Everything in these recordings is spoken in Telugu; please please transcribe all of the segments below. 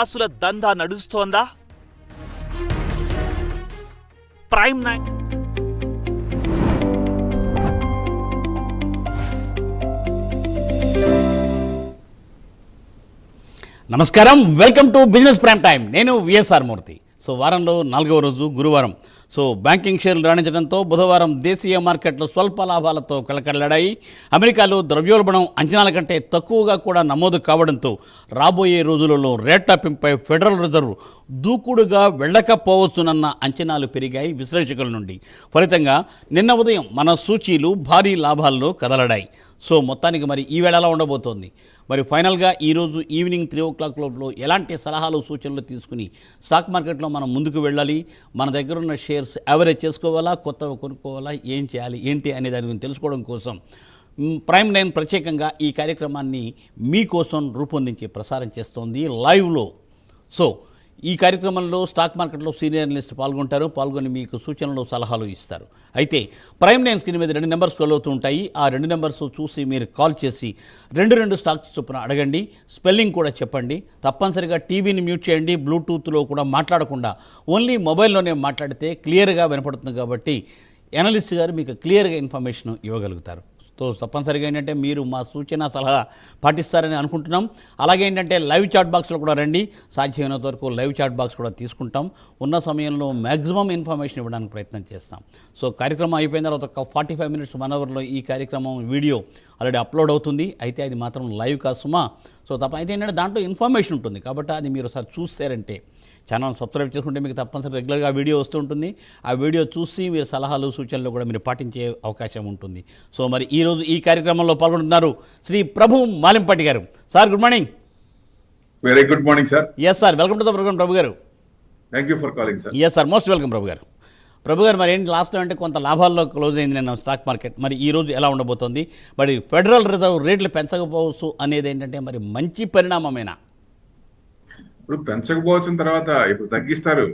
ఆసుల దందా నడుస్తోందా? ప్రైమ్ నైన్ నమస్కారం, welcome to business prime time. నేను విఎస్ఆర్ మూర్తి. సో వారంలో 4వ రోజు గురువారం. సో బ్యాంకింగ్ షేర్లు రాణించడంతో బుధవారం దేశీయ మార్కెట్లు స్వల్ప లాభాలతో కళకళలాడాయి. అమెరికాలో ద్రవ్యోల్బణం అంచనాల కంటే తక్కువగా కూడా నమోదు కావడంతో రాబోయే రోజులలో రేట్ల పెంపుపై ఫెడరల్ రిజర్వ్ దూకుడుగా వెళ్ళకపోవచ్చునన్న అంచనాలు పెరిగాయి విశ్లేషకుల నుండి. ఫలితంగా నిన్న ఉదయం మన సూచీలు భారీ లాభాల్లో కదలడాయి. సో మొత్తానికి మరి ఈ వేళ ఎలా ఉండబోతోంది? మరి ఫైనల్గా ఈరోజు ఈవినింగ్ 3 o'clock లోపల ఎలాంటి సలహాలు సూచనలు తీసుకుని స్టాక్ మార్కెట్లో మనం ముందుకు వెళ్ళాలి, మన దగ్గర ఉన్న షేర్స్ యావరేజ్ చేసుకోవాలా, కొత్తవి కొనుక్కోవాలా, ఏం చేయాలి ఏంటి అనే దాని గురించి తెలుసుకోవడం కోసం ప్రైమ్ నైన్ ప్రత్యేకంగా ఈ కార్యక్రమాన్ని మీకోసం రూపొందించి ప్రసారం చేస్తోంది లైవ్లో. సో ఈ కార్యక్రమంలో స్టాక్ మార్కెట్లో సీనియర్ అనలిస్ట్ పాల్గొని మీకు సూచనలు సలహాలు ఇస్తారు. అయితే ప్రైమ్ నైన్ స్క్రీన్ మీద 2 నెంబర్స్ కాల్ అవుతూ ఉంటాయి. ఆ 2 నెంబర్స్ చూసి మీరు కాల్ చేసి 2 స్టాక్స్ చొప్పున అడగండి, స్పెల్లింగ్ కూడా చెప్పండి. తప్పనిసరిగా టీవీని మ్యూట్ చేయండి, బ్లూటూత్లో కూడా మాట్లాడకుండా ఓన్లీ మొబైల్లోనే మాట్లాడితే క్లియర్గా వినపడుతుంది. కాబట్టి అనలిస్ట్ గారు మీకు క్లియర్గా ఇన్ఫర్మేషన్ ఇవ్వగలుగుతారు. సో తప్పనిసరిగా ఏంటంటే మీరు మా సూచన సలహా పాటిస్తారని అనుకుంటున్నాం. అలాగే ఏంటంటే లైవ్ చాట్ బాక్స్లో కూడా రండి, సాధ్యమైనంత వరకు లైవ్ చాట్ బాక్స్ కూడా తీసుకుంటాం. ఉన్న సమయంలో మ్యాక్సిమం ఇన్ఫర్మేషన్ ఇవ్వడానికి ప్రయత్నం చేస్తాం. సో కార్యక్రమం అయిపోయిన తర్వాత ఒక 45 minutes 1 hourలో ఈ కార్యక్రమం వీడియో ఆల్రెడీ అప్లోడ్ అవుతుంది. అయితే అది మాత్రం లైవ్ కాదు సుమా. సో అయితే ఏంటంటే దాంట్లో ఇన్ఫర్మేషన్ ఉంటుంది కాబట్టి అది మీరు ఒకసారి చూస్తారంటే, ఛానల్ సబ్స్క్రైబ్ చేసుకుంటే మీకు తప్పనిసరి రెగ్యులర్గా వీడియో వస్తూ ఉంటుంది. ఆ వీడియో చూసి మీరు సలహాలు సూచనలు కూడా మీరు పాటించే అవకాశం ఉంటుంది. సో మరి ఈరోజు ఈ కార్యక్రమంలో పాల్గొంటున్నారు శ్రీ ప్రభు మాలింపట్టి గారు. Sir good morning. Very good morning sir. Yes sir, welcome to the programme Prabhu గారు. Thank you for calling sir. Yes sir, most welcome Prabhu గారు. ప్రభు గారు మరి ఏంటి లాస్ట్లో అంటే కొంత లాభాల్లో క్లోజ్ అయింది నిన్న స్టాక్ మార్కెట్. మరి ఈ రోజు ఎలా ఉండబోతోంది? మరి ఫెడరల్ రిజర్వ్ రేట్లు పెంచకపోవచ్చు అనేది ఏంటంటే మరి మంచి పరిణామమేనా? ఇప్పుడు పెంచకపోవచ్చిన తర్వాత ఇప్పుడు తగ్గిస్తారు.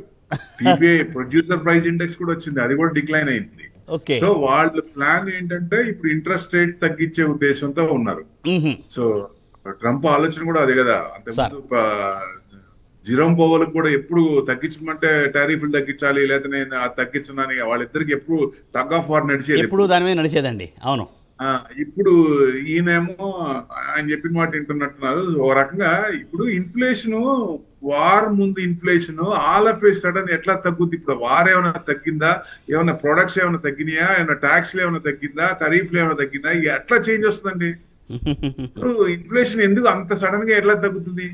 టీపీఐ ప్రొడ్యూసర్ ప్రైస్ ఇండెక్స్ కూడా వచ్చింది, అది కూడా డిక్లైన్ అయింది. ఓకే. సో వాళ్ళ ప్లాన్ ఏంటంటే ఇప్పుడు ఇంట్రెస్ట్ రేట్ తగ్గించే ఉద్దేశంతో ఉన్నారు. సో ట్రంప్ ఆలోచన కూడా అదే కదా. అంతకుముందు జిరోమ్ పవల్ కూడా ఎప్పుడు తగ్గించమంటే టారిఫ్లు తగ్గించాలి, లేకపోతే నేను తగ్గించనని వాళ్ళిద్దరికి ఎప్పుడు టగ్ ఆఫ్ వార్ నడిచేది, ఎప్పుడు దాని మీద నడిచేదండి. అవును. ఇప్పుడు ఈయనేమో ఆయన చెప్పిన మాట వింటున్నట్టున్నారు. ఒక రకంగా ఇప్పుడు ఇన్ఫ్లేషన్, వార్ ముందు inflation all of A sudden ఎట్లా తగ్గుద్ది? ఇప్పుడు వార్ ఏమైనా తగ్గిందా? ఏమైనా ప్రొడక్ట్స్ ఏమైనా తగ్గినాయా? ఏమైనా ట్యాక్స్లు ఏమైనా తగ్గిందా? టరీఫ్లు ఏమైనా తగ్గిందా? ఎట్లా చేంజ్ వస్తుందండి? ఇప్పుడు ఇన్ఫ్లేషన్ ఎందుకు అంత సడన్ గా ఎట్లా తగ్గుతుంది?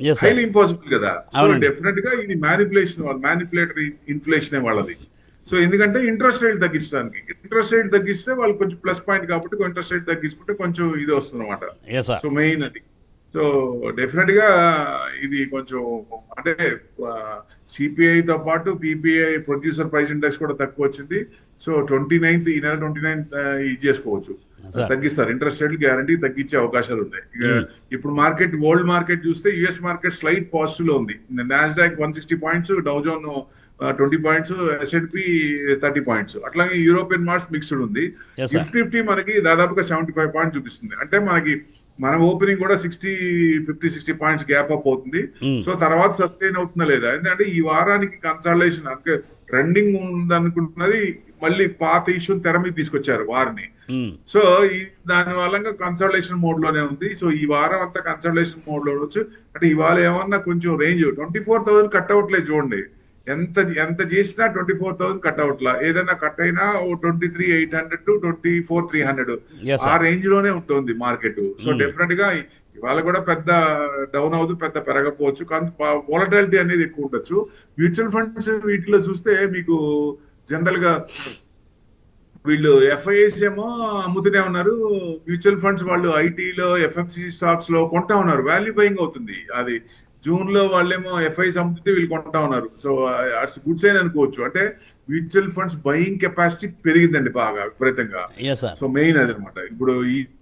హైలీ ఇంపాసిబుల్ కదా. సో డెఫినెట్ గా ఇది మ్యానిపులేటరీ ఇన్ఫ్లేషన్ వాళ్ళది. సో ఎందుకంటే ఇంట్రెస్ట్ రేట్ తగ్గించడానికి, ఇంట్రెస్ట్ రేట్ తగ్గిస్తే వాళ్ళు కొంచెం ప్లస్ పాయింట్ కాబట్టి ఇంట్రెస్ట్ రేట్ తగ్గించుకుంటే కొంచెం ఇది వస్తుంది అనమాట. సో మెయిన్ అది. సో డెఫినెట్ గా ఇది కొంచెం అంటే సిపిఐతో పాటు పిపిఐ ప్రొడ్యూసర్ ప్రైస్ ఇండెక్స్ కూడా తక్కువ వచ్చింది. సో 29th ఈ నెల 29th ఇది చేసుకోవచ్చు, తగ్గిస్తారు. ఇంట్రెస్ట్ రేట్లు గ్యారంటీ తగ్గించే అవకాశాలు ఉన్నాయి. ఇప్పుడు మార్కెట్, వరల్డ్ మార్కెట్ చూస్తే యుఎస్ మార్కెట్ స్లైట్ పాజిటివ్ లో ఉంది. Nasdaq 160 points, డౌజోన్ 20 points, S&P 30 points. అట్లాగే యూరోపియన్ మార్కెట్ మిక్స్డ్ ఉంది. నిఫ్టీ మనకి దాదాపుగా 75 points చూపిస్తుంది. అంటే మన ఓపెనింగ్ కూడా 50-60 points గ్యాప్ అప్ అవుతుంది. సో తర్వాత సస్టైన్ అవుతుందా లేదా? ఎందుకంటే ఈ వారానికి కన్సల్టేషన్ అంటే ట్రెండింగ్ ఉందనుకుంటున్నది మళ్ళీ పాత ఇష్యూ తెర మీద తీసుకొచ్చారు వారిని. సో దాని వల్ల కన్సల్టేషన్ మోడ్ లోనే ఉంది. సో ఈ వారం అంతా కన్సల్టేషన్ మోడ్ లో ఉండొచ్చు. అంటే ఇవాళ ఏమన్నా కొంచెం రేంజ్ 24,000 కట్ అవట్లేదు చూడండి. ఎంత చేసినా 24,000 కట్ అవట్లా. ఏదైనా కట్ అయినా 23,800 to 24,300 ఆ రేంజ్ లోనే ఉంటుంది మార్కెట్. సో డెఫినెట్ గా ఇవాళ కూడా పెద్ద డౌన్ అవ్వదు, పెద్ద పెరగకపోవచ్చు, కానీ వాలటిలిటీ అనేది ఎక్కువ ఉండొచ్చు. మ్యూచువల్ ఫండ్స్ వీటిలో చూస్తే మీకు జనరల్ గా వీళ్ళు ఎఫ్ఐఎస్ ఏమో అమ్ముతూనే ఉన్నారు, మ్యూచువల్ ఫండ్స్ వాళ్ళు ఐటీలో ఎఫ్ఎంసీజీ స్టాక్స్ లో కొంటా ఉన్నారు. వాల్యూ బయింగ్ అవుతుంది. అది జూన్ లో వాళ్ళేమో ఎఫ్ఐస్ అమ్ముతుంటే వీళ్ళు కొంటా ఉన్నారు. సో అట్స్ గుడ్ సైన్ అనుకోవచ్చు. అంటే మ్యూచువల్ ఫండ్స్ బయింగ్ కెపాసిటీ పెరిగిందండి బాగా విపరీతంగా. సో మెయిన్ అది అనమాట. ఇప్పుడు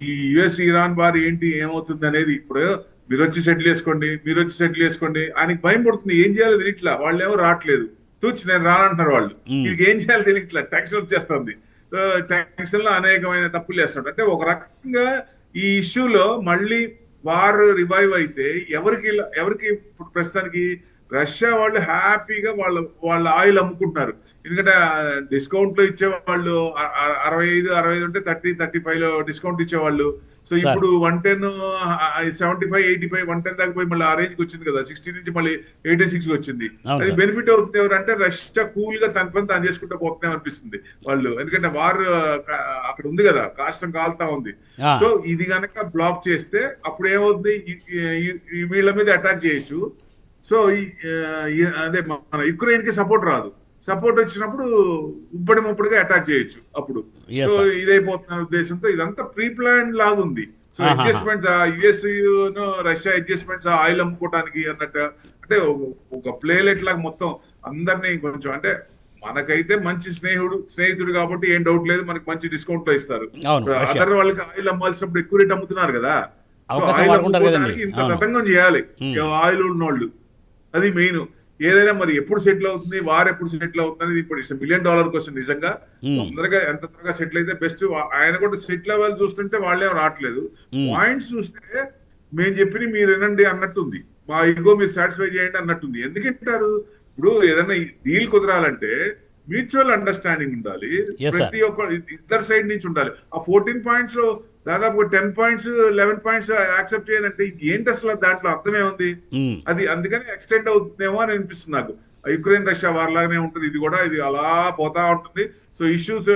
ఈ యుఎస్ ఇరాన్ వార్ ఏంటి ఏమవుతుంది అనేది ఇప్పుడు మీరు వచ్చి సెటిల్ చేసుకోండి ఆయనకి భయం పడుతుంది. ఏం చేయాలో తెలియట్లా, వాళ్ళు ఏమో రావట్లేదు, నేను రానంటున్నారు వాళ్ళు. వీళ్ళకి ఏం చేయాలో తెలియట్లా, టెన్షన్ వచ్చేస్తుంది. టెన్షన్ లో అనేకమైన తప్పులు చేస్తున్నారు. అంటే ఒక రకంగా ఈ ఇష్యూలో మళ్ళీ వార్ రివైవ్ అయితే ఎవరికి ఇప్పుడు ప్రస్తుతానికి రష్యా వాళ్ళు హ్యాపీగా వాళ్ళ ఆయిల్ అమ్ముకుంటున్నారు. ఎందుకంటే డిస్కౌంట్ లో ఇచ్చేవాళ్ళు 65 ఉంటే 35 లో డిస్కౌంట్ ఇచ్చేవాళ్ళు. సో ఇప్పుడు 110 75 85 110 దాకా పోయి మళ్ళీ ఆ రేంజ్ కి వచ్చింది కదా, 60 నుంచి మళ్ళీ 86 వచ్చింది. అది బెనిఫిట్ అవుతుంది ఎవరంటే రష్యా కూల్ గా తన పని తాను చేసుకుంటూ పోతున్నాం అనిపిస్తుంది వాళ్ళు. ఎందుకంటే వార్ అక్కడ ఉంది కదా, కాష్టం కాలుతా ఉంది. సో ఇది గనక బ్లాక్ చేస్తే అప్పుడు ఏమవుతుంది, వీళ్ళ మీద అటాక్ చేయొచ్చు. సో అదే మన యుక్రెయిన్ కి సపోర్ట్ రాదు. సపోర్ట్ వచ్చినప్పుడు ముప్పడిగా అటాక్ చేయొచ్చు అప్పుడు. సో ఇదైపోతున్న ఉద్దేశంతో ఇదంతా ప్రీ ప్లాన్ లాగుంది. So adjustment US Russia adjustments oil అమ్ముకోవడానికి అన్నట్టు, అంటే ఒక ప్లేలెట్ లాగా మొత్తం అందరినీ కొంచెం, అంటే మనకైతే మంచి స్నేహితుడు కాబట్టి ఏం డౌట్ లేదు, మనకి మంచి డిస్కౌంట్ లో ఇస్తారు. అదర్ వాళ్ళకి ఆయిల్ అమ్మాల్సినప్పుడు ఎక్కువ రేట్ అమ్ముతున్నారు కదా, ఆయిల్ అమ్ముకోవడానికి ఇంత తతంగం చేయాలి ఆయిల్ ఉన్నోళ్ళు. అది మెయిన్. ఏదైనా మరి ఎప్పుడు సెటిల్ అవుతుంది, వార్ ఎప్పుడు సెటిల్ అవుతుంది అనేది ఇప్పుడు $1 మిలియన్ క్వశ్చన్. నిజంగా తొందరగా ఎంత త్వరగా సెటిల్ అయితే బెస్ట్. ఆయన కూడా సెటిల్ అవ్వాలి చూస్తుంటే వాళ్ళేం రావట్లేదు. పాయింట్స్ చూస్తే మేము చెప్పి మీరు వినండి అన్నట్టుంది, మా ఇగో మీరు సాటిస్ఫై చేయండి అన్నట్టుంది. ఎందుకంటారు, ఇప్పుడు ఏదైనా డీల్ కుదరాలంటే మ్యూచువల్ అండర్స్టాండింగ్ ఉండాలి, ప్రతి ఒక్క ఇద్దరు సైడ్ నుంచి ఉండాలి. ఆ 14 పాయింట్స్ లో దాదాపు 10 పాయింట్స్ 11 పాయింట్స్ యాక్సెప్ట్ చేయాలంటే ఏంటి అసలు దాంట్లో అర్థమే ఉంది. అది అందుకని ఎక్స్టెండ్ అవుతుందేమో అని అనిపిస్తుంది నాకు. యుక్రెయిన్ రష్యా వార్ లాగానే ఉంటుంది ఇది కూడా, ఇది అలా పోతా ఉంటుంది. సో ఇష్యూస్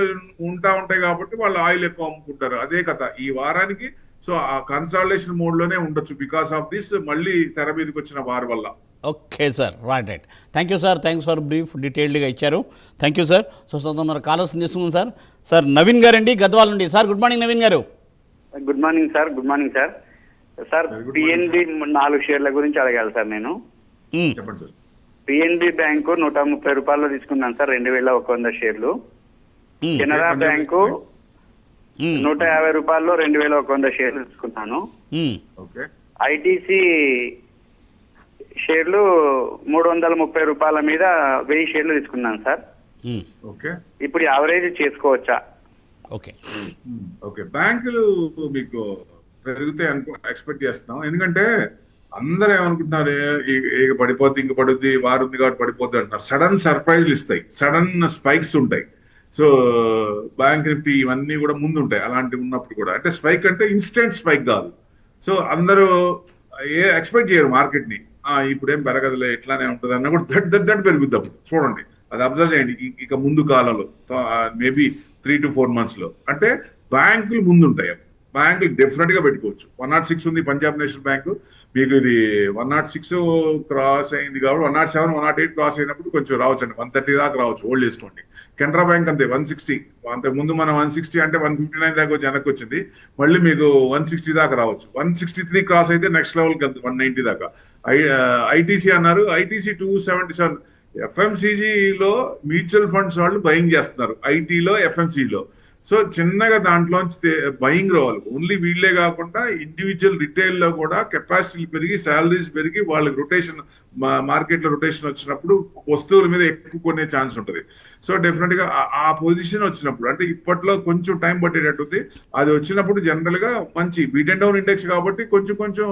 ఉంటాయి కాబట్టి వాళ్ళు ఆయిల్ ఎక్కువ అమ్ముకుంటారు. అదే కథ ఈ వారానికి. సో ఆ కన్సాలిడేషన్ మోడ్ లోనే ఉండొచ్చు బికాస్ ఆఫ్ దిస్ మళ్ళీ తెర మీదకి వచ్చిన వార్ వల్ల. Okay sir, right. Thank you sir, thanks for brief డీటెయిల్డ్గా ఇచ్చారు. Thank you sir. సో తొందర కాలర్స్ తీసుకుందాం సార్. సార్ నవీన్ గారండి గద్వాల నుండి. సార్ గుడ్ మార్నింగ్ నవీన్ గారు. Good morning sir. Good morning sir. Sir PNB 4 షేర్ల గురించి అడగాలి సార్ నేను. చెప్పండి సార్. పిఎన్బి బ్యాంకు 130 రూపాయలు తీసుకున్నాను సార్, 2100 షేర్లు. కెనరా బ్యాంకు 150 రూపాయల్లో 2100 షేర్లు తీసుకున్నాను. ఐటీసీ షేర్లు 330 రూపాయల మీద 1000 షేర్లు తీసుకున్నాను సార్. ఇప్పుడు యావరేజ్ చేసుకోవచ్చా? ఓకే, బ్యాంకులు మీకు పెరిగితే ఎక్స్పెక్ట్ చేస్తున్నాం. ఎందుకంటే అందరూ ఏమనుకుంటున్నారు, ఇక పడిపోద్ది, ఇంక పడుద్ది, వారు ఉంది కాబట్టి పడిపోద్ది అంటున్నారు. సడన్ సర్ప్రైజ్లు ఇస్తాయి, సడన్ స్పైక్స్ ఉంటాయి. సో బ్యాంక్ నిఫ్టీ ఇవన్నీ కూడా ముందు ఉంటాయి. అలాంటివి ఉన్నప్పుడు కూడా, అంటే స్పైక్ అంటే ఇన్స్టెంట్ స్పైక్ కాదు. సో అందరూ ఎక్స్పెక్ట్ చేయరు మార్కెట్ ని, ఇప్పుడు ఏం పెరగదులే ఇట్లానే ఉంటుంది అన్న కూడా దట్ పెరుగుద్దాం. చూడండి, అది అబ్జర్వ్ చేయండి. ఇక ముందు కాలంలో మేబీ 3 to 4 months లో, అంటే బ్యాంకులు ముందు ఉంటాయి. బ్యాంకులు డెఫినెట్ గా పెట్టుకోవచ్చు. 106 ఉంది పంజాబ్ నేషనల్ బ్యాంకు, మీకు ఇది 106 క్రాస్ అయింది కాబట్టి 107 108 క్రాస్ అయినప్పుడు కొంచెం రావచ్చు అండి, 130 దాకా రావచ్చు, హోల్డ్ చేసుకోండి. కెనరా బ్యాంక్ అంతే 160, అంతకు ముందు మనం 160 అంటే 159 దాకా వచ్చి వెనక్కి వచ్చింది, మళ్ళీ మీకు 160 దాకా రావచ్చు. 163 క్రాస్ అయితే నెక్స్ట్ లెవెల్కి వెళ్తుంది 190 దాకా. ఐటీసీ అన్నారు, ఐటీసీ 277. ఎఫ్ఎంసీజీలో మ్యూచువల్ ఫండ్స్ వాళ్ళు బయింగ్ చేస్తున్నారు, ఐటీలో ఎఫ్ఎంసీలో. సో చిన్నగా దాంట్లోంచి బయింగ్ రావాలి. ఓన్లీ వీళ్ళే కాకుండా ఇండివిజువల్ రిటైల్ లో కూడా కెపాసిటీలు పెరిగి, శాలరీస్ పెరిగి, వాళ్ళకి రొటేషన్, మార్కెట్ లో రొటేషన్ వచ్చినప్పుడు వస్తువుల మీద ఎక్కువ కొనే ఛాన్స్ ఉంటుంది. సో డెఫినెట్ గా ఆ పొజిషన్ వచ్చినప్పుడు, అంటే ఇప్పట్లో కొంచెం టైం పట్టేటట్టుంది, అది వచ్చినప్పుడు జనరల్ గా మంచి బీట్ అండ్ డౌన్ ఇండెక్స్ కాబట్టి కొంచెం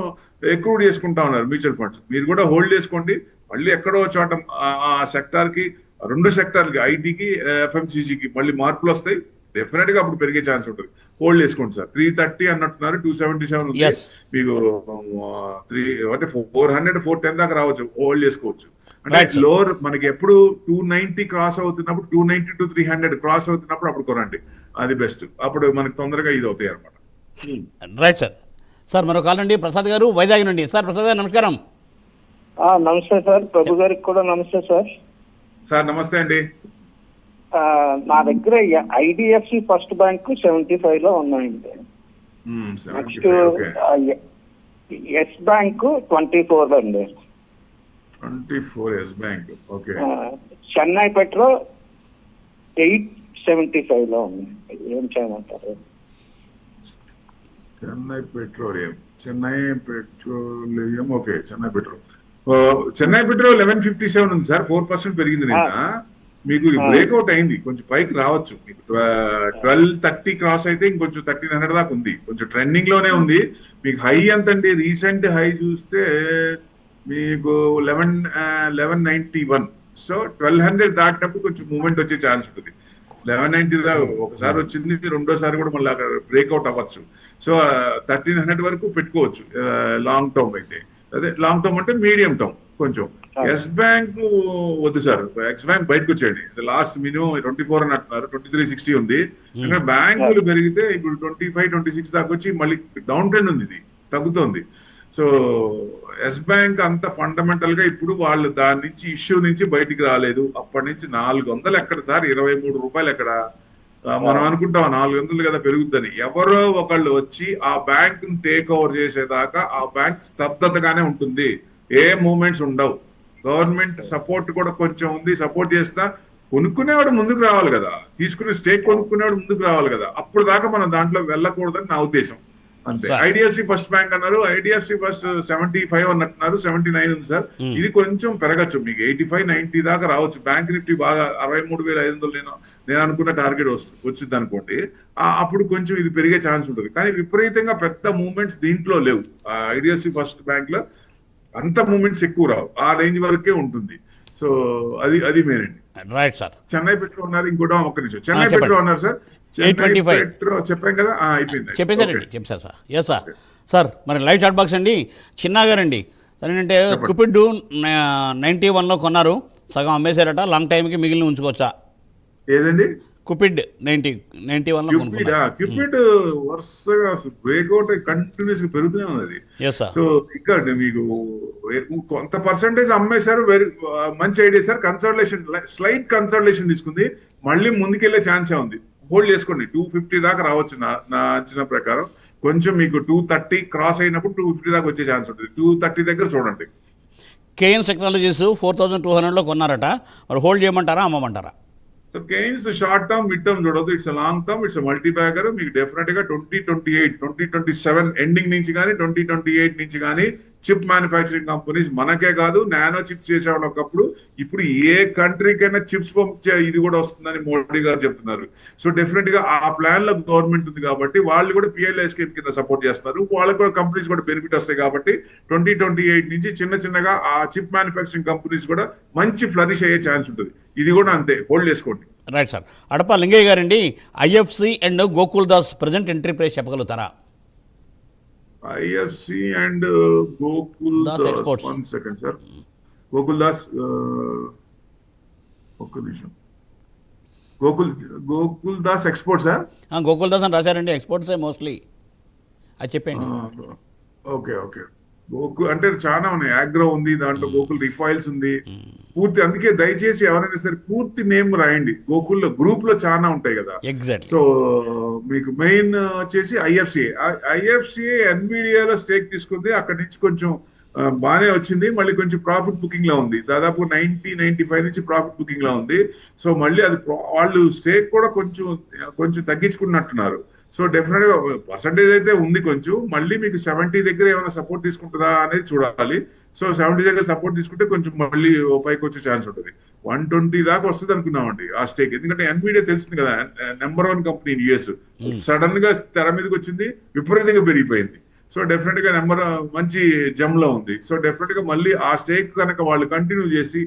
ఎక్కువ చేసుకుంటా ఉన్నారు మ్యూచువల్ ఫండ్స్. మీరు కూడా హోల్డ్ చేసుకోండి. మళ్ళీ ఎక్కడో చోట ఆ సెక్టార్ కి, 2 సెక్టార్కి, ఐటీకి ఎఫ్ఎంసీజీకి మళ్ళీ మార్పులు వస్తాయి. డెఫినెట్ గా అప్పుడు పెరిగే ఛాన్స్ ఉంటుంది. హోల్డ్ చేసుకోండి సార్. 330 అన్నట్టున్నారు, 277 ఉంది, మీకు 400 410 దాకా రావచ్చు, హోల్డ్ చేసుకోవచ్చు. అంటే లోవర్ మనకి ఎప్పుడు 290 క్రాస్ అవుతున్నప్పుడు, 290 to 300 క్రాస్ అవుతున్నప్పుడు అప్పుడు కొనండి, అది బెస్ట్. అప్పుడు మనకి తొందరగా ఇది అవుతాయి అనమాట. Right sir. సార్ మరో కాల్ అండి, ప్రసాద్ గారు వైజాగ్ నుండి. సార్ ప్రసాద్ గారు నమస్కారం. నమస్తే సార్. ప్రభు గారికి కూడా నమస్తే సార్. సార్ నమస్తే అండి. నా దగ్గర ఐడిఎఫ్సి ఫస్ట్ బ్యాంక్ 75 లో ఉన్నాయండి. నెక్స్ట్ ఎస్ బ్యాంక్ 24 అండి. 24 yes bank. Okay. Chennai petro 875 లో ఉంది. ఏం చేయమంటారు? Chennai petroleum, okay. Chennai petrol 1157 ఉంది సార్, 4% పెరిగింది నిన్న. మీకు బ్రేక్అవుట్ అయింది, కొంచెం పైకి రావచ్చు. మీకు 1230 క్రాస్ అయితే ఇంకొంచెం 1300 దాకా ఉంది, కొంచెం ట్రెండింగ్ లోనే ఉంది. మీకు హై ఎంతండి, రీసెంట్ హై చూస్తే మీకు 1191. సో 1200 దాటినప్పుడు కొంచెం మూవ్మెంట్ వచ్చే ఛాన్స్ ఉంటుంది. 1190 దాకా ఒకసారి వచ్చింది, రెండోసారి కూడా మళ్ళీ అక్కడ బ్రేక్అవుట్ అవ్వచ్చు. సో 1300 వరకు పెట్టుకోవచ్చు లాంగ్ టర్మ్ అయితే. అదే లాంగ్ టర్మ్ అంటే మీడియం టర్మ్ కొంచెం. ఎస్ బ్యాంక్ వద్దు సార్, ఎక్స్ బ్యాంక్ బయటకు వచ్చేయండి. లాస్ట్ మినిమం 24 అని అంటున్నారు, 2360 ఉంది. ఎందుకంటే బ్యాంకులు పెరిగితే ఇప్పుడు 25-26 దాకా వచ్చి మళ్ళీ డౌన్ ట్రెండ్ ఉంది, ఇది తగ్గుతోంది. సో ఎస్ బ్యాంక్ అంత ఫండమెంటల్ గా ఇప్పుడు వాళ్ళు దాని నుంచి ఇష్యూ నుంచి బయటికి రాలేదు. అప్పటి నుంచి 400 ఎక్కడ సార్, 23 రూపాయలు ఎక్కడ. మనం అనుకుంటాం 400 కదా పెరుగుద్దని. ఎవరో ఒకళ్ళు వచ్చి ఆ బ్యాంక్ టేక్ ఓవర్ చేసేదాకా ఆ బ్యాంక్ స్తబ్దతగానే ఉంటుంది, ఏ మూవ్మెంట్స్ ఉండవు. గవర్నమెంట్ సపోర్ట్ కూడా కొంచెం ఉంది, సపోర్ట్ చేస్తా. కొనుక్కునేవాడు ముందుకు రావాలి కదా, తీసుకునే స్టేక్ కొనుక్కునేవాడు ముందుకు రావాలి కదా, అప్పుడు దాకా మనం దాంట్లో వెళ్ళకూడదని నా ఉద్దేశం అంతే. ఐడిఎఫ్సి ఫస్ట్ బ్యాంక్ అన్నారు, ఐడిఎఫ్సి ఫస్ట్ 75 అన్నట్టున్నారు, 79 ఉంది సార్. ఇది కొంచెం పెరగచ్చు, మీకు 85-90 దాకా రావచ్చు. బ్యాంక్ నిఫ్టీ బాగా 63,500 నేను అనుకున్న టార్గెట్ వచ్చింది అనుకోండి, అప్పుడు కొంచెం ఇది పెరిగే ఛాన్స్ ఉంటుంది. కానీ విపరీతంగా పెద్ద మూవ్మెంట్స్ దీంట్లో లేవు. ఐడిఎఫ్సి ఫస్ట్ బ్యాంక్ లో అంత మూవ్మెంట్స్ ఎక్కువ రావు, ఆ రేంజ్ వరకే ఉంటుంది. సో అది మెయిన్ అండి. Right sir. చెన్నై పెట్రో ఉన్నారు, ఇంకోటి ఒక్క నిమిషం. చెన్నై పెట్రో ఉన్నారు సార్, చెన్నై పెట్రో చెప్పాం కదా, అయిపోయింది. చెప్పేశారండి, చెప్పారు సార్. Yes sir. సార్ మరి లైవ్ చాట్ బాక్స్ అండి, చిన్నా గారండి. ఏంటంటే కుపిడ్ 91లో కొన్నారు, సగం అమ్మేశారట, లాంగ్ టైంకి మిగిలిన ఉంచుకోవచ్చా? ఏదండి కుపిడ్ 91లో క్యూపిడ్ వరుసగా బ్రేక్అవుట్ కంటిన్యూస్ గా పెరుగుతూనే ఉంది. సో ఇక్కడ మీకు కొంత పర్సెంటేజ్ అమ్మేశారు, మంచి idea sir. Consultation slight consultation తీసుకుంది, మళ్ళీ ముందుకెళ్లే ఛాన్సే ఉంది. హోల్డ్ చేసుకోండి, 250 దాకా రావచ్చు నా అంచనా ప్రకారం. కొంచెం మీకు 230 క్రాస్ అయినప్పుడు 250 దాకా వచ్చే ఛాన్స్ ఉంటుంది. 230 దగ్గర చూడండి. కేఎన్ టెక్నాలజీస్ 4200లో కొన్నారట, మరి హోల్డ్ చేయమంటారా, అమ్మమంటారా? So gains short term, mid term చూడదు, it's long term, it's multibagger. మీకు డెఫినెట్ గా 2028, 2027 ఎండింగ్ నుంచి కానీ 2028 నుంచి కానీ చిప్ మ్యానుఫ్యాక్చరింగ్ కంపెనీస్ మనకే కాదు, నానో చిప్స్ చేసేవాళ్ళు ఒకప్పుడు, ఇప్పుడు ఏ కంట్రీకైనా చిప్స్ పంపించే ఇది కూడా వస్తుందని మోడీ గారు చెప్తున్నారు. సో డెఫినెట్ గా ఆ ప్లాన్ లో గవర్నమెంట్ ఉంది కాబట్టి వాళ్ళు కూడా పిఎల్ఐ స్కీమ్ కింద సపోర్ట్ చేస్తారు, వాళ్ళకు కూడా కంపెనీస్ కూడా బెనిఫిట్ వస్తాయి. కాబట్టి 2028 నుంచి చిన్నగా ఆ చిప్ మ్యానుఫ్యాక్చరింగ్ కంపెనీస్ కూడా మంచి ఫ్లరిష్ అయ్యే ఛాన్స్ ఉంటుంది. ఇది కూడా అంతే, హోల్డ్ చేసుకోండి. Right sir. అడప లింగయ్య గారండి, IFC and Gokul Das present entry price చెప్పగలుగుతారా? IFC and Gokul Das, 1 second sir. Gokul Das ఒక్క నిమిషం. గోకుల్ దాస్ ఎక్స్పోర్ట్స్ సార్, గోకుల్ దాస్ అని రాశారండి, ఎక్స్పోర్ట్స్ మోస్ట్లీ, అది చెప్పండి. ఓకే. గోకుల్ అంటే చాలా ఉన్నాయి, ఆగ్రో ఉంది దాంట్లో, గోకుల్ రిఫైల్స్ ఉంది పూర్తి. అందుకే దయచేసి ఎవరైనా సరే పూర్తి నేమ్ రాయండి. గోకుల్ గ్రూప్ లో చాలా ఉంటాయి కదా. ఎగ్జాక్ట్లీ. సో మీకు మెయిన్ వచ్చేసి ఐఎఫ్సిఏ ఎన్విడియాలో స్టేక్ తీసుకుంది, అక్కడి నుంచి కొంచెం బాగానే వచ్చింది, మళ్ళీ కొంచెం ప్రాఫిట్ బుకింగ్ లో ఉంది, దాదాపు 90-95 నుంచి ప్రాఫిట్ బుకింగ్ లో ఉంది. సో మళ్ళీ అది వాళ్ళు స్టేక్ కూడా కొంచెం తగ్గించుకున్నట్టున్నారు. సో డెఫినెట్ గా పర్సంటేజ్ అయితే ఉంది కొంచెం, మళ్ళీ మీకు 70 దగ్గర ఏమైనా సపోర్ట్ తీసుకుంటుందా అనేది చూడాలి. సో 70 దగ్గర సపోర్ట్ తీసుకుంటే కొంచెం మళ్ళీ పైకి వచ్చే ఛాన్స్ ఉంటుంది. 120 దాకా వస్తుంది అనుకున్నామండి ఆ స్టేక్, ఎందుకంటే ఎన్విడియా తెలిసింది కదా, number 1 company in US. Sudden గా తెర మీదకి వచ్చింది, విపరీతంగా పెరిగిపోయింది. సో డెఫినెట్ గా మంచి జమ్ లో ఉంది. సో డెఫినెట్ గా మళ్ళీ ఆ స్టేక్ కనుక వాళ్ళు కంటిన్యూ చేసి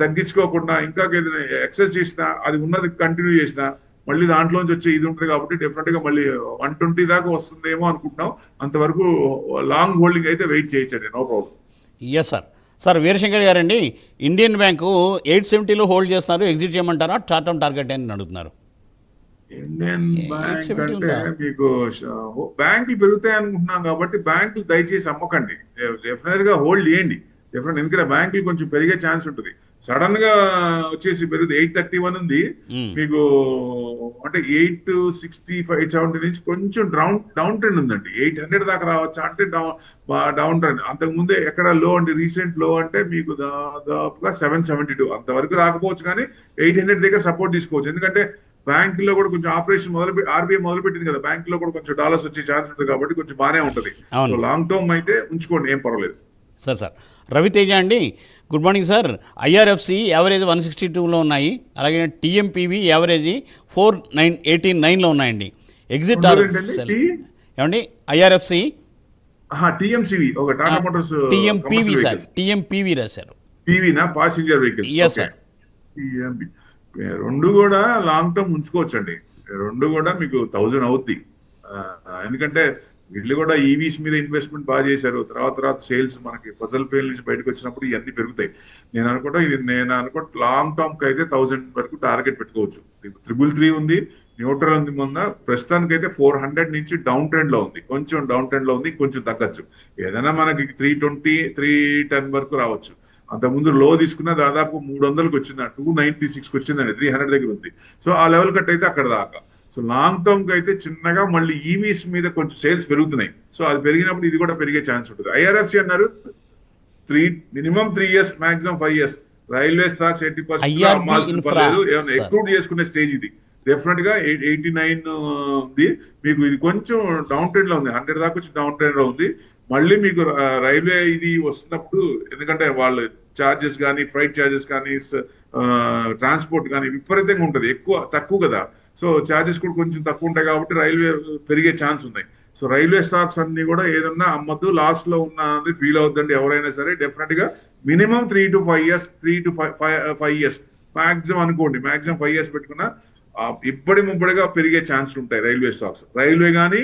తగ్గించుకోకుండా ఇంకా ఏదైనా ఎక్సెస్ చేసినా, అది ఉన్నది కంటిన్యూ చేసినా, మళ్ళీ దాంట్లోంచి వచ్చే ఇది ఉంటుంది. కాబట్టి డెఫినెట్ గా మళ్ళీ 120 దాకా వస్తుందేమో అనుకుంటున్నాం. అంతవరకు లాంగ్ హోల్డింగ్ అయితే వెయిట్ చేయొచ్చండి, no problem. Yes sir. Sir Veerashankar గారండి, ఇండియన్ బ్యాంకు 870లో హోల్డ్ చేస్తున్నారు, ఎగ్జిట్ చేయమంటారా, షార్ట్ టర్మ్ టార్గెట్ అని అడుగుతున్నారు. ఇండియన్ బ్యాంక్ అంటే మీకు బ్యాంకులు పెరుగుతాయి అనుకుంటున్నాం కాబట్టి బ్యాంకులు దయచేసి అమ్మకండి, డెఫినెట్ గా హోల్డ్ చేయండి. డెఫినెట్, ఎందుకంటే బ్యాంకులు కొంచెం పెరిగే ఛాన్స్ ఉంటుంది. సడన్ గా వచ్చేసి పెరుగుతుంది. 831 ఉంది మీకు, అంటే 865-870 నుంచి కొంచెం డౌన్ ట్రెండ్ ఉందండి. 800 దాకా రావచ్చా అంటే డౌన్ ట్రెండ్. అంతకు ముందే ఎక్కడ లో అండి, రీసెంట్ లో అంటే మీకు దాదాపుగా 772, అంతవరకు రాకపోవచ్చు, కానీ 800 దగ్గర సపోర్ట్ తీసుకోవచ్చు. ఎందుకంటే బ్యాంకుల్లో కూడా కొంచెం ఆపరేషన్ ఆర్బీఐ మొదలుపెట్టింది కదా, బ్యాంకులో కూడా కొంచెం డాలర్స్ వచ్చే ఛాన్స్ ఉంటుంది కాబట్టి కొంచెం బాగానే ఉంటుంది. లాంగ్ టర్మ్ అయితే ఉంచుకోండి, ఏం పర్వాలేదు. సార్ రవితేజ అండి, good morning sir. IRFC average 162లో ఉన్నాయి, అలాగే టీఎంపీవి యావరేజ్ 4989లో ఉన్నాయండి. ఎగ్జిట్ ఏమండి ఐఆర్ఎఫ్సి టీఎంసీవి ఒక టాటా మోటార్స్ టీఎంపీవి సార్, టీఎంపీవి రాశారు. పీవీనా పాసింజర్ వెహికల్స్? Yes, sir. రెండు కూడా లాంగ్ టర్మ్ ఉంచుకోవచ్చండి. రెండు కూడా మీకు 1000 అవుద్ది. ఎందుకంటే వీళ్ళు కూడా ఈవీస్ మీద ఇన్వెస్ట్మెంట్ బాగా చేశారు. తర్వాత సేల్స్ మనకి పజల్ పేల్ నుంచి బయటకు వచ్చినప్పుడు ఇవన్నీ పెరుగుతాయి. నేను అనుకుంటా లాంగ్ టర్మ్ కి అయితే 1000 వరకు టార్గెట్ పెట్టుకోవచ్చు. 333 ఉంది, న్యూట్రల్ ఉంది. మొన్న ప్రస్తుతానికి అయితే 400 నుంచి డౌన్ ట్రెండ్ లో ఉంది, కొంచెం డౌన్ ట్రెండ్ లో ఉంది, కొంచెం తగ్గచ్చు. ఏదైనా మనకి 320 310 వరకు రావచ్చు. అంతకుముందు లో తీసుకున్న దాదాపు 300కి వచ్చింది, 296కి వచ్చిందండి, 300 దగ్గర ఉంది. సో ఆ లెవెల్ కట్ అయితే అక్కడ దాకా. సో లాంగ్ టర్మ్ కి అయితే చిన్నగా మళ్ళీ ఈవీస్ మీద కొంచెం సేల్స్ పెరుగుతున్నాయి. సో అది పెరిగినప్పుడు ఇది కూడా పెరిగే ఛాన్స్ ఉంటుంది. ఐఆర్ఎఫ్సి అన్నారు minimum 3 years, maximum 5 years. Railway stocks 80% అమ్మాల్సిన పర్లేదు, ఏమైనా ఎక్స్క్లూడ్ చేసుకునే స్టేజ్ ఇది. డెఫినెట్ గా 89 ఉంది. మీకు ఇది కొంచెం డౌన్ ట్రెండ్ లో ఉంది, 100 దాకా వచ్చి డౌన్ ట్రెండ్ లో ఉంది. మళ్ళీ మీకు రైల్వే ఇది వస్తున్నప్పుడు, ఎందుకంటే వాళ్ళు ఛార్జెస్ కానీ, ఫ్రైట్ ఛార్జెస్ కానీ, ట్రాన్స్పోర్ట్ కానీ విపరీతంగా ఉంటుంది, తక్కువ కదా. సో ఛార్జెస్ కూడా కొంచెం తక్కువ ఉంటాయి కాబట్టి రైల్వే పెరిగే ఛాన్స్ ఉన్నాయి. సో రైల్వే స్టాక్స్ అన్ని కూడా ఏదన్నా అమ్మద్దు, లాస్ట్ లో ఉన్న ఫీల్ అవుతుందండి ఎవరైనా సరే. డెఫినెట్ గా minimum 3 to 5 years, 3 to 5 years maximum అనుకోండి. మాక్సిమం 5 years పెట్టుకున్నా ముప్పడిగా పెరిగే ఛాన్స్ ఉంటాయి రైల్వే స్టాక్స్. రైల్వే కానీ,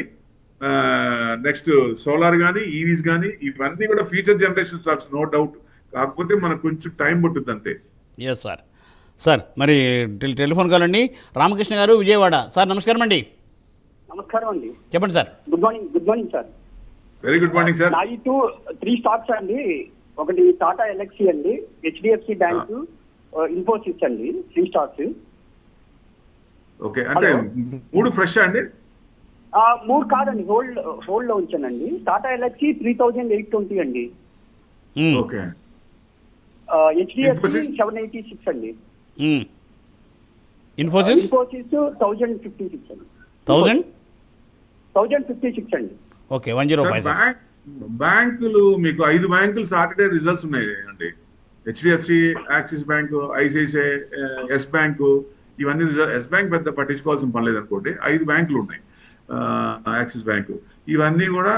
నెక్స్ట్ సోలార్ కానీ, ఈవీస్ కానీ, ఇవన్నీ కూడా future generation stocks, no doubt. కాకపోతే మనకు కొంచెం టైం పట్టుద్ది అంతే. Yes sir. సార్ మరి టెలిఫోన్ కాల్ అండి. రామకృష్ణ గారు, విజయవాడ. సార్ నమస్కారం అండి. నమస్కారం అండి. చెప్పండి sir. Good morning sir. Very good morning sir. నాయి 3 స్టాక్స్ అండి. ఒకటి టాటా ఎల్ఎక్సీ అండి, హెచ్డిఎఫ్సి బ్యాంక్, ఇన్ఫోసిస్ అండి. 3 స్టాక్స్. ఓకే, అంటే 3 ఫ్రెష్ అండి? 3 కాదండి, హోల్డ్ లో ఉంచానండి. టాటా ఎల్ఎక్సీ 3820 అండి. ఓకే. హెచ్డిఎఫ్సి 786 అండి. ఇన్ఫోసిస్ 1056 అండి. 1056 అండి. ఓకే, 1056. బ్యాంకులు మీకు 5 బ్యాంకులు సాటర్డే రిజల్ట్స్ ఉన్నాయి అండి. HDFC, Axis bank, ICICI, Yes bank, ఇవన్నీ ఎస్ బ్యాంక్ పెద్ద పట్టించుకోవాల్సిన పని లేదు అనుకోండి. 5 బ్యాంకులు ఉన్నాయి. యాక్సిస్ బ్యాంకు, ఇవన్నీ కూడా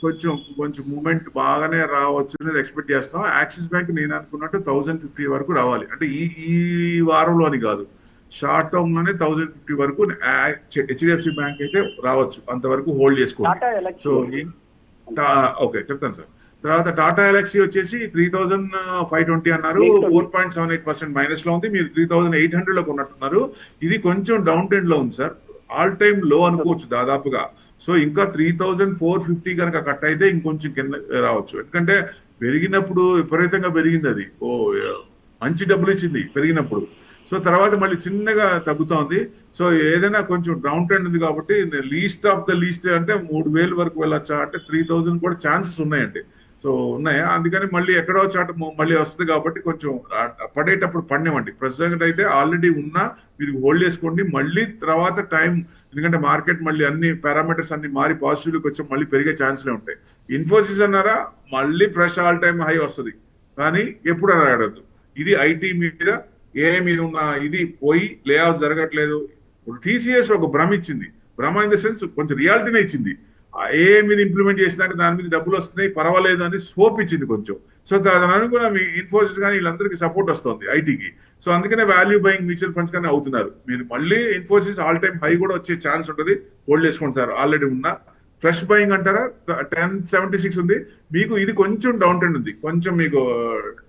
కొంచెం మూమెంట్ బాగానే రావచ్చు అనేది ఎక్స్పెక్ట్ చేస్తాం. యాక్సిస్ బ్యాంక్ నేను అనుకున్నట్టు 1050 వరకు రావాలి. అంటే ఈ వారంలోని కాదు, షార్ట్ టర్మ్ లోనే 1050 వరకు హెచ్డిఎఫ్సి బ్యాంక్ అయితే రావచ్చు. అంతవరకు హోల్డ్ చేసుకోవాలి. సో ఓకే, చెప్తాను సార్. తర్వాత టాటా ఎలక్సీ వచ్చేసి 3520 అన్నారు, 4.78% మైనస్ లో ఉంది. మీరు 3800 లో కొన్నట్టున్నారు. ఇది కొంచెం డౌన్ ట్రెండ్ లో ఉంది సార్. ఆల్ టైమ్ లో అనుకోవచ్చు దాదాపుగా. సో ఇంకా 3450 కనుక కట్ అయితే ఇంకొంచెం కింద రావచ్చు. ఎందుకంటే పెరిగినప్పుడు విపరీతంగా పెరిగింది, అది మంచి డబ్బులు ఇచ్చింది పెరిగినప్పుడు. సో తర్వాత మళ్ళీ చిన్నగా తగ్గుతోంది. సో ఏదైనా కొంచెం డౌన్ ట్రెండ్ ఉంది కాబట్టి లీస్ట్ ఆఫ్ ద లీస్ట్ అంటే 3000 వరకు వెళ్ళొచ్చా అంటే 3000 కూడా ఛాన్సెస్ ఉన్నాయండి. సో ఉన్నాయా, అందుకని మళ్ళీ ఎక్కడో చాట మళ్ళీ వస్తుంది కాబట్టి కొంచెం పడేటప్పుడు పడినామండి. ప్రస్తుతం అయితే ఆల్రెడీ ఉన్నా మీరు హోల్డ్ చేసుకోండి. మళ్ళీ తర్వాత టైం, ఎందుకంటే మార్కెట్ మళ్ళీ అన్ని పారామీటర్స్ అన్ని మారి పాజిటివ్కి వచ్చి మళ్ళీ పెరిగే ఛాన్స్లే ఉంటాయి. ఇన్ఫోసిస్ అన్నారా, మళ్ళీ ఫ్రెష్ ఆల్ టైమ్ హై వస్తుంది, కానీ ఎప్పుడు అడగద్దు. ఇది ఐటీ మీద, ఏఐ మీద ఉన్న ఇది పోయి లే ఆఫ్ జరగట్లేదు. ఇప్పుడు టీసీఎస్ ఒక భ్రమ ఇచ్చింది. భ్రమ ఇన్ ద సెన్స్ కొంచెం రియాలిటీనే ఇచ్చింది. ఏఐ మీద ఇంప్లిమెంట్ చేసినాక దాని మీద డబ్బులు వస్తున్నాయి, పర్వాలేదు అని స్కోప్ ఇచ్చింది కొంచెం. సో దాని అనుకున్న మీ ఇన్ఫోసిస్ కానీ వీళ్ళందరికీ సపోర్ట్ వస్తుంది ఐటీకి. సో అందుకనే వాల్యూ బయింగ్ మ్యూచువల్ ఫండ్స్ కానీ అవుతున్నారు. మీరు మళ్ళీ ఇన్ఫోసిస్ ఆల్ టైమ్ హై కూడా వచ్చే ఛాన్స్ ఉంటుంది. హోల్డ్ చేసుకోండి సార్. ఆల్రెడీ ఉన్న ఫ్రెష్ బయింగ్ అంటారా 1076 ఉంది. మీకు ఇది కొంచెం డౌన్ ట్రెండ్ ఉంది, కొంచెం మీకు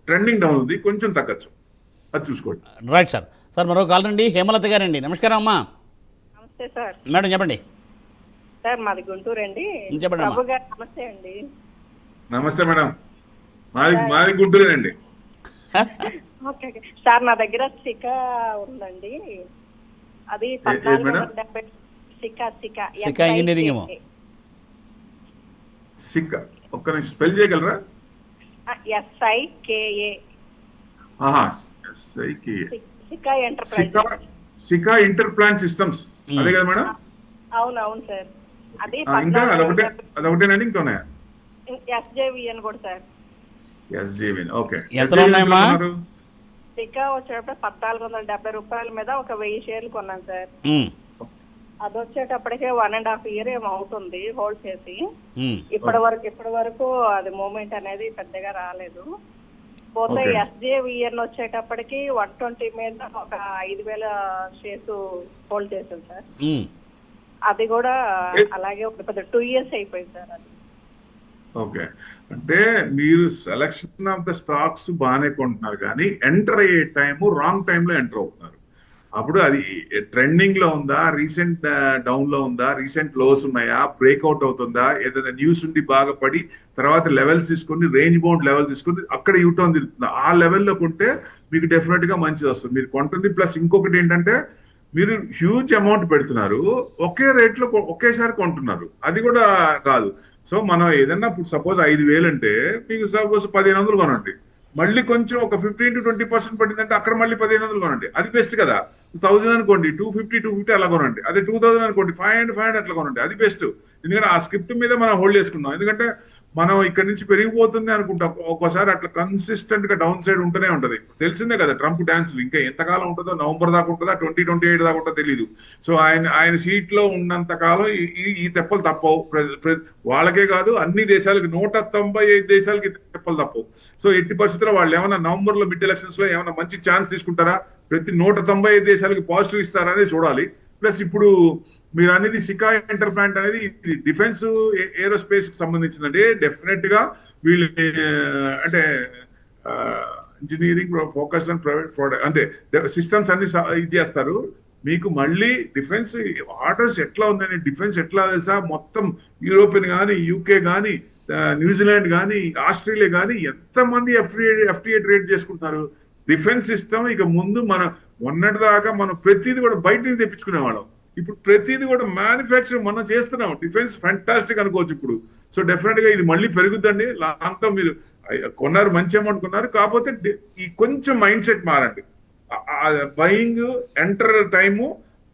ట్రెండింగ్ డౌన్ ఉంది, కొంచెం తగ్గచ్చు, అది చూసుకోండి. Right sir. సార్ మరో కాల్ రండి. హేమలత గారండి. నమస్కారం అమ్మా. నమస్తే సార్. మేడం చెప్పండి. సార్ మాది గుంటూరు అండి. చెప్పండి అమ్మా. ప్రభు గారు నమస్తే అండి. నమస్తే మేడం. మాది గుంటూరేనండి. ఓకే సార్, నా దగ్గర సికా ఉందండి. అది 1470. సికా ఇంజనీరింగ్ ఏమో. సికా ఒక్క నిమిషం స్పెల్ చేయగలరా? SIKA. సికా ఇంటర్ప్లాంట్ సిస్టమ్స్, అదే కదా మేడం? అవునవును సార్. అది ఇంకా అదొకటేనండి, ఇంకా ఉన్నాయా? SJVN కూడా సార్. SJVN okay. ఎంతలో ఉన్నాయమ్మా? సికా వచ్చేటప్పుడు 1470 రూపాయల మీద ఒక 1000 షేర్లు కొన్నాను సార్. అది వచ్చేటప్పటికే 1.5 year ఏమో అవుతుంది హోల్డ్ చేసి. ఇప్పటి వరకు అది మూమెంట్ అనేది పెద్దగా రాలేదు. పోతే ఎస్జేవిఎన్ వచ్చేటప్పటికి 120 మీద ఒక 5000 షేర్స్ హోల్డ్ చేశాను సార్. అది కూడా అలాగే ఒక పెద్ద 2 years అయిపోయింది సార్ అది. ఓకే, అంటే మీరు సెలక్షన్ ఆఫ్ ద స్టాక్స్ బాగానే కొంటున్నారు కానీ ఎంటర్ అయ్యే టైము రాంగ్ టైంలో ఎంటర్ అవుతున్నారు. అప్పుడు అది ట్రెండింగ్ లో ఉందా, రీసెంట్ డౌన్ లో ఉందా, రీసెంట్ లోస్ ఉన్నాయా, బ్రేక్అవుట్ అవుతుందా, ఏదైనా న్యూస్ ఉండి బాగా పడి తర్వాత లెవెల్స్ తీసుకుని రేంజ్ బౌండ్ లెవెల్ తీసుకుని అక్కడ యూటర్న్ తిరుగుతుందా, ఆ లెవెల్లో కొంటే మీకు డెఫినెట్ గా మంచిది వస్తుంది. మీరు కొంటుంది ప్లస్ ఇంకొకటి ఏంటంటే మీరు హ్యూజ్ అమౌంట్ పెడుతున్నారు, ఒకే రేట్ లో ఒకేసారి కొంటున్నారు, అది కూడా కాదు. సో మనం ఏదన్నా ఇప్పుడు సపోజ్ 5000 అంటే మీకు సపోజ్ 1500 కొనండి, మళ్ళీ కొంచెం ఒక 15 to 20% పడిందంటే అక్కడ మళ్ళీ 1500 కొనండి, అది బెస్ట్ కదా. 1000 అనుకోండి 250 అలా కొనండి, అదే 2000 అనుకోండి 500 అట్లా కొనండి, అది బెస్ట్. ఎందుకంటే ఆ స్క్రిప్ట్ మీద మనం హోల్డ్ చేసుకున్నాం. ఎందుకంటే మనం ఇక్కడ నుంచి పెరిగిపోతుంది అనుకుంటాం, ఒక్కోసారి అట్లా కన్సిస్టెంట్ గా డౌన్ సైడ్ ఉంటూనే ఉంటది. తెలిసిందే కదా ట్రంప్ డాన్స్లు ఇంకా ఎంతకాలం ఉంటుందో, నవంబర్ దాకా ఉంటుందా 2028 దాకా ఉంటుందో తెలియదు. సో ఆయన సీట్ లో ఉన్నంత కాలం ఈ తెప్పలు తప్పవు. వాళ్ళకే కాదు అన్ని దేశాలకి 195 దేశాలకి తెప్పలు తప్పవు. సో ఎట్టి పరిస్థితుల్లో వాళ్ళు ఏమైనా నవంబర్ లో మిడ్ ఎలక్షన్స్ లో ఏమైనా మంచి ఛాన్స్ తీసుకుంటారా, ప్రతి 195 దేశాలకి పాజిటివ్ ఇస్తారనేది చూడాలి. ప్లస్ ఇప్పుడు మీరు అనేది సికా ఎంటర్ప్లాంట్ అనేది డిఫెన్స్ ఏరోస్పేస్ కి సంబంధించిందంటే డెఫినెట్ గా వీళ్ళు అంటే engineering focus on private product అంటే సిస్టమ్స్ అన్ని ఇది చేస్తారు. మీకు మళ్ళీ డిఫెన్స్ ఆర్డర్స్ ఎట్లా ఉందని, డిఫెన్స్ ఎట్లా తెలుసా, మొత్తం యూరోపియన్ కానీ, యూకే కానీ, న్యూజిలాండ్ కానీ, ఆస్ట్రేలియా కానీ ఎంతమంది ఎఫ్టీఏ ట్రేడ్ చేసుకుంటున్నారు. డిఫెన్స్ సిస్టమ్ ఇక ముందు మనం మొన్నటి దాకా మనం ప్రతిదీ కూడా బయట నుంచి తెప్పించుకునేవాళ్ళం, ఇప్పుడు ప్రతిదీ కూడా మ్యానుఫ్యాక్చరింగ్ మనం చేస్తున్నాం. డిఫెన్స్ ఫ్యాంటాస్టిక్ అనుకోవచ్చు ఇప్పుడు. సో డెఫినెట్ గా ఇది మళ్ళీ పెరుగుద్దండి. లాంగ్ టర్మ్ మీరు కొన్నారు, మంచి అమౌంట్ కొన్నారు, కాకపోతే ఈ కొంచెం మైండ్ సెట్ మారండి. Buying enter time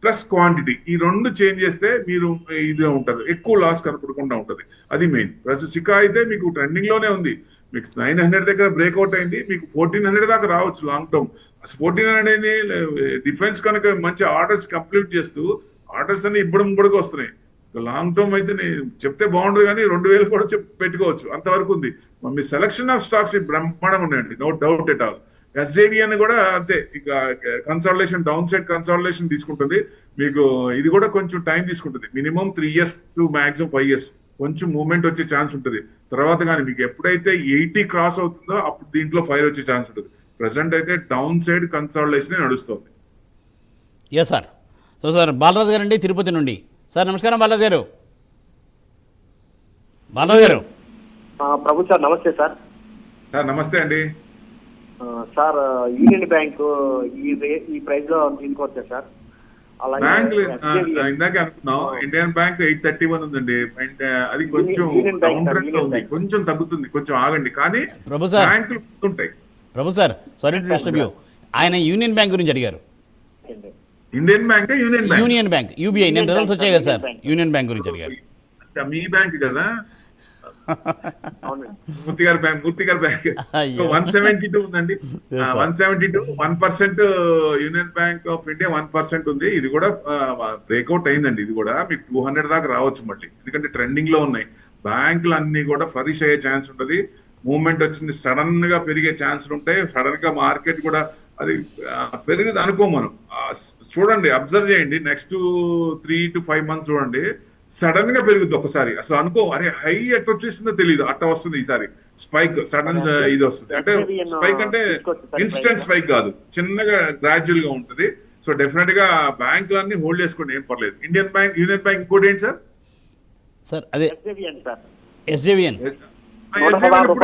plus quantity ఈ రెండు చేంజ్ చేస్తే మీరు ఇది ఉంటుంది, ఎక్కువ లాస్ కనపడకుండా ఉంటుంది, అది మెయిన్. ప్లస్ సికా అయితే మీకు ట్రెండింగ్ లోనే ఉంది, మీకు 900 దగ్గర బ్రేక్అవుట్ అయింది, మీకు 1400 దాకా రావచ్చు లాంగ్ టర్మ్. 1400 అనేది డిఫెన్స్ కనుక మంచి ఆర్డర్స్ కంప్లీట్ చేస్తూ ఆర్డర్స్ అన్ని ఇబ్బడికి వస్తున్నాయి. లాంగ్ టర్మ్ అయితే నేను చెప్తే బాగుండదు కానీ 2000 కూడా పెట్టుకోవచ్చు, అంతవరకు ఉంది. మీ సెలక్షన్ ఆఫ్ స్టాక్స్ బ్రహ్మాండం ఉన్నాయండి, no doubt at all. SJVN కూడా అంతే, ఇక కన్సల్టేషన్ డౌన్ సైడ్ కన్సల్టేషన్ తీసుకుంటుంది. మీకు ఇది కూడా కొంచెం టైం తీసుకుంటుంది, minimum 3 years to maximum 5 years కొంచెం మూవ్మెంట్ వచ్చే ఛాన్స్ ఉంటుంది. తర్వాత కానీ మీకు ఎప్పుడైతే 80 క్రాస్ అవుతుందో అప్పుడు దీంట్లో ఫైర్ వచ్చే ఛాన్స్ ఉంటుంది. ప్రెసెంట్ అయితే డౌన్ సైడ్ కన్సల్టేషన్ నడుస్తుంది. Yes sir. So sir Balaraju garu అండి తిరుపతి నుండి. సార్ నమస్కారం బాలరాజు గారు. బాలరాజు గారు. ప్రభు సార్ నమస్తే సార్. సార్ నమస్తే అండి. సార్ యూనియన్ బ్యాంక్ ఈ ప్రైస్ లో తీసుకోవచ్చా సార్? బ్యాంక్ ఇందాక అనుకున్నాం, ఇండియన్ బ్యాంక్ 831 ఉందండి, అండ్ అది కొంచెం డౌన్ ట్రెండ్ లో ఉంది, కొంచెం తగ్గుతుంది, కొంచెం ఆగండి. కానీ ప్రభు సార్ బ్యాంకులు ఉంటాయి. Prabhu sir sorry to disturb you, ఆయన యూనియన్ బ్యాంక్ గురించి అడిగారు. Indian Bank Union Bank UBI నేను రిజల్ట్స్ వచ్చాయి కదా సార్, యూనియన్ బ్యాంక్ గురించి అడిగారు. మీ బ్యాంక్ కదా మూర్తి గారి బ్యాంక్ 172 ఉందండి. 172 1% యూనియన్ బ్యాంక్ ఆఫ్ ఇండియా 1% ఉంది. ఇది కూడా బ్రేక్అవుట్ అయిందండి, ఇది కూడా మీకు 200 దాకా రావచ్చు మళ్ళీ, ఎందుకంటే ట్రెండింగ్ లో ఉన్నాయి. బ్యాంకులు అన్ని కూడా ఫ్లరిష్ అయ్యే ఛాన్స్ ఉంటుంది, మూవ్మెంట్ వచ్చింది సడన్ గా పెరిగే ఛాన్సులు ఉంటాయి. సడన్ గా మార్కెట్ కూడా అది పెరిగింది అనుకో మనం. చూడండి, అబ్జర్వ్ చేయండి, నెక్స్ట్ 3 to 5 months చూడండి, సడన్ గా పెరుగుద్ది ఒకసారి. అసలు అనుకో, అరే హై ఎట్ వచ్చేసిందో తెలియదు, అట్ట వస్తుంది ఈసారి స్పైక్, సడన్ ఇది వస్తుంది. అంటే స్పైక్ అంటే ఇన్స్టెంట్ స్పైక్ కాదు, చిన్నగా గ్రాడ్యువల్ గా ఉంటుంది. సో డెఫినెట్ గా బ్యాంకులన్నీ హోల్డ్ చేసుకోండి, ఏం పర్లేదు. ఇండియన్ బ్యాంక్, యూనియన్ బ్యాంక్ ఇంకోటి ఏంటి సార్? సార్ అదే ఎస్జేవిఎన్ 116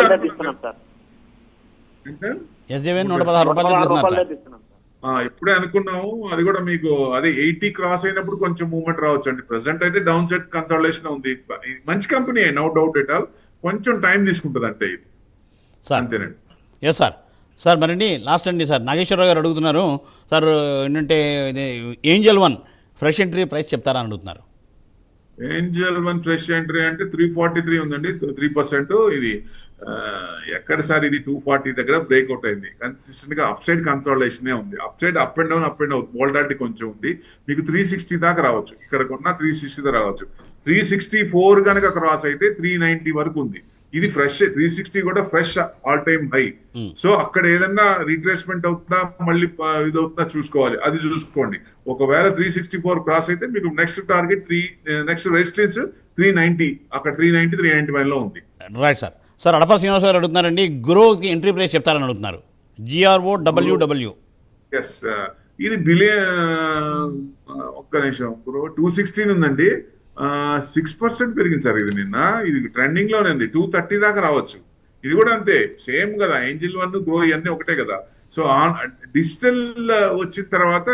రూపాయలు ఇప్పుడే అనుకున్నాము, అది కూడా మీకు అదే 80 క్రాస్ అయినప్పుడు కొంచెం మూవ్మెంట్ రావచ్చు అండి. ప్రెసెంట్ అయితే డౌన్ సైడ్ కన్సల్టేషన్ ఉంది, మంచి company, no doubt at all, కొంచెం టైం తీసుకుంటుంది అంటే ఇది అంతేనండి. Yes sir. సార్ మరండి లాస్ట్ అండి సార్, నాగేశ్వరరావు గారు అడుగుతున్నారు సార్, ఏంటంటే ఏంజల్ 1 ఫ్రెష్ ఎంట్రీ ప్రైస్ చెప్తారా అని అడుగుతున్నారు. ఏంజల్ 1 ఫ్రెష్ ఎంట్రీ అంటే 343 ఉందండి, 3%. ఇది ఎక్కడ సార్ ఇది 240 దగ్గర బ్రేక్అవుట్ అయింది. కన్సిస్టెంట్ గా అప్ సైడ్ కన్సాలిడేషన్ ఉంది. Up side up and down volatility కొంచెం ఉంది. మీకు 360 దాకా రావచ్చు. ఇక్కడ కొన్నా 360 దాకా రావచ్చు. 364 కనుక క్రాస్ అయితే 390 వరకు ఉంది. ఇది ఫ్రెష్ 360 కూడా fresh all time high. So అక్కడ ఏదన్నా రీట్రేస్మెంట్ అవుతుందా మళ్ళీ ఇది అవుతుందా చూసుకోవాలి. అది చూసుకోండి. ఒకవేళ 364 క్రాస్ అయితే మీకు నెక్స్ట్ టార్గెట్ నెక్స్ట్ రెసిస్టెన్స్ 390. అక్కడ 390 391 లో ఉంది. Right sir. సార్ అడపా శ్రీనివాస్ గారు అడుగుతున్నారండి, గ్రోకి ఎంట్రీ ప్రైస్ చెప్తారని అడుగుతున్నారు. GROWW. ఎస్, ఇది ఒక్క నిమిషం. 216 ఉందండి. 6% పెరిగింది సార్ ఇది నిన్న. ఇది ట్రెండింగ్ లోనే ఉంది. 230 దాకా రావచ్చు. ఇది కూడా అంతే, సేమ్ కదా. ఏంజిల్ 1 గ్రో ఇవన్నీ ఒకటే కదా. సో డిజిటల్ వచ్చిన తర్వాత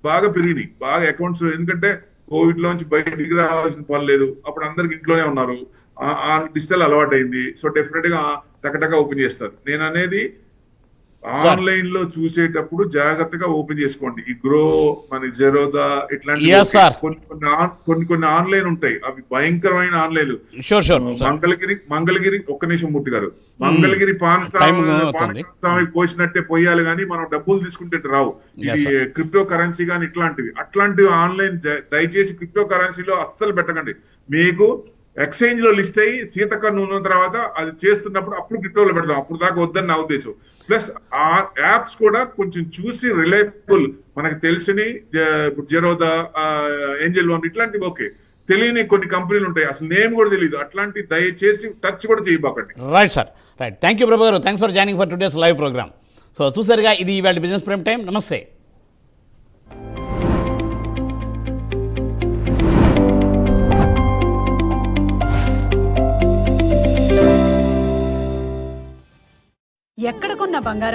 బాగా పెరిగినాయి బాగా అకౌంట్స్. ఎందుకంటే కోవిడ్ లోంచి బయటికి రావాల్సిన పని లేదు. అప్పుడు అందరికి ఇంట్లోనే ఉన్నారు. డిజిటల్ అలవాటు అయింది. సో డెఫినెట్ గా టకటగా ఓపెన్ చేస్తారు. నేను అనేది ఆన్లైన్ లో చూసేటప్పుడు జాగ్రత్తగా ఓపెన్ చేసుకోండి. ఈ గ్రో, మన జెరోదా ఇట్లాంటి కొన్ని ఆన్లైన్ ఉంటాయి. అవి భయంకరమైన ఆన్లైన్. మంగళగిరి ఒక్క నిమిషం మూర్తి గారు, మంగళగిరి పానస్వామి పోసినట్టే పోయాలి కానీ మనం డబ్బులు తీసుకుంటే రావు. ఇది క్రిప్టో కరెన్సీ కానీ అట్లాంటి ఆన్లైన్ దయచేసి క్రిప్టో కరెన్సీలో అస్సలు పెట్టకండి. మీకు ఎక్స్చేంజ్ లో లిస్ట్ అయ్యి సీతక్క ఉన్న తర్వాత అది చేస్తున్నప్పుడు అప్పుడు క్రిప్టోలో పెడతాం. అప్పుడు దాకా వద్దని నా ఉద్దేశం. ప్లస్ ఆ యాప్స్ కూడా కొంచెం చూసి రిలయబుల్, మనకు తెలిసిని జెరోదా, ఏంజల్ 1 ఇట్లాంటివి ఓకే. తెలియని కొన్ని కంపెనీలు ఉంటాయి, అసలు నేమ్ కూడా తెలియదు. అట్లాంటి దయచేసి టచ్ కూడా చేయబాకండి. Right sir, right. Thank you Prabhu గారు. Thanks for joining for today's live programme. So చూసారుగా, ఇది ఇవాళ బిజినెస్ ప్రైమ్ టైం. నమస్తే. ఎక్కడ కొన్న బంగారం